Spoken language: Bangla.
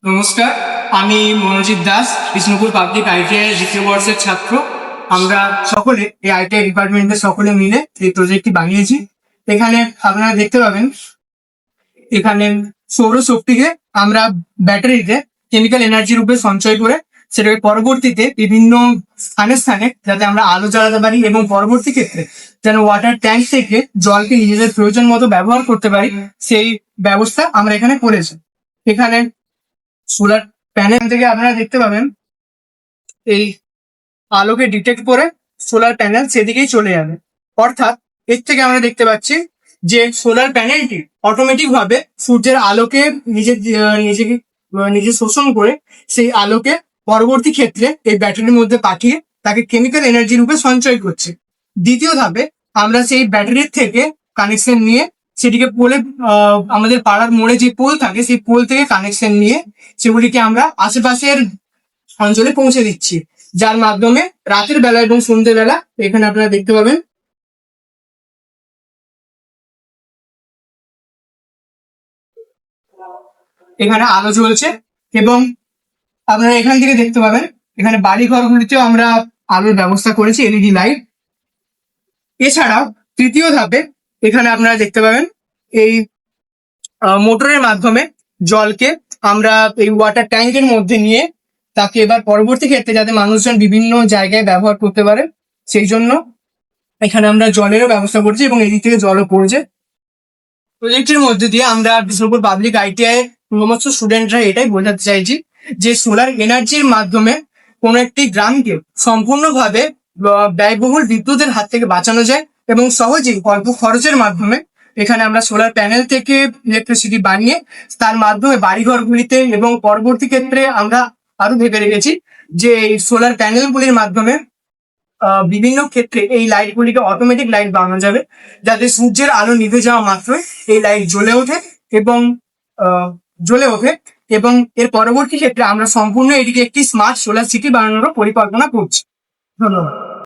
নমস্কার, আমি মনোজিৎ দাস, বিষ্ণুপুর পাবলিক আইটিআই দ্বিতীয় বর্ষের ছাত্র। আমরা সকলে এই আইটিআই ডিপার্টমেন্টের সকলে মিলে এই প্রজেক্টটি বানিয়েছি। এখানে আপনারা দেখতে পাবেন, এখানে সৌরশক্তিকে আমরা ব্যাটারিতে কেমিক্যাল এনার্জি রূপে সঞ্চয় করে সেটাকে পরবর্তীতে বিভিন্ন স্থানে স্থানে যাতে আমরা আলো জ্বালাতে পারি এবং পরবর্তী ক্ষেত্রে যেন ওয়াটার ট্যাঙ্ক থেকে জলকে নিজেদের প্রয়োজন মতো ব্যবহার করতে পারি, সেই ব্যবস্থা আমরা এখানে করেছি। এখানে সোলার প্যানেল থেকে আপনারা দেখতে পাবেন এই আলোকে ডিটেক্ট করে সোলার প্যানেল সেদিকেই চলে যাবে। অর্থাৎ এর থেকে আমরা দেখতে পাচ্ছি যে সোলার প্যানেলটি অটোমেটিক ভাবে সূর্যের আলোকে নিজে শোষণ করে সেই আলোকে পরবর্তী ক্ষেত্রে এই ব্যাটারির মধ্যে পাঠিয়ে তাকে কেমিক্যাল এনার্জি রূপে সঞ্চয় করছে। দ্বিতীয় ধাপে আমরা সেই ব্যাটারির থেকে কানেকশন নিয়ে সেটিকে পোলে, আমাদের পাড়ার মোড়ে যে পোল থাকে সেই পোল থেকে কানেকশন নিয়ে সেগুলিকে আমরা আশেপাশের অঞ্চলে পৌঁছে দিচ্ছি, যার মাধ্যমে রাতের বেলা এবং সন্ধ্যের বেলা এখানে আপনারা দেখতে পাবেন এখানে আলো জ্বলছে। এবং আপনারা এখান থেকে দেখতে পাবেন এখানে বাড়ি ঘরগুলিতেও আমরা আলোর ব্যবস্থা করেছি, এলইডি লাইট। এছাড়াও তৃতীয় ধাপে এখানে আপনারা দেখতে পাবেন এই মোটরের মাধ্যমে জলকে আমরা এই ওয়াটার ট্যাঙ্কের মধ্যে নিয়ে তাকে এবার পরবর্তী ক্ষেত্রে যাতে মানুষজন বিভিন্ন জায়গায় ব্যবহার করতে পারে সেই জন্য এখানে আমরা জলেরও ব্যবস্থা করছি এবং এদিক থেকে জলও পড়ছে। প্রজেক্টের মধ্যে দিয়ে আমরা বিষ্ণুপুর পাবলিক আইটিআই সমস্ত স্টুডেন্টরা এটাই বোঝাতে চাইছি যে সোলার এনার্জির মাধ্যমে কোনো একটি গ্রামকে সম্পূর্ণভাবে ব্যয়বহুল বিদ্যুতের হাত থেকে বাঁচানো যায় এবং সহজেই অল্প খরচের মাধ্যমে এখানে আমরা সোলার প্যানেল থেকে ইলেকট্রিসিটি বানিয়ে তার মাধ্যমে বাড়িঘরগুলিতে এবং পরবর্তী ক্ষেত্রে আমরা আরো ভেবে রেখেছি যে এই সোলার প্যানেলগুলির মাধ্যমে বিভিন্ন ক্ষেত্রে এই লাইটগুলিকে অটোমেটিক লাইট বানানো যাবে, যাতে সূর্যের আলো নিভে যাওয়া মাত্রই এই লাইট জ্বলে ওঠে এবং এর পরবর্তী ক্ষেত্রে আমরা সম্পূর্ণ এটিকে একটি স্মার্ট সোলার সিটি বানানোর পরিকল্পনা করছি। ধন্যবাদ।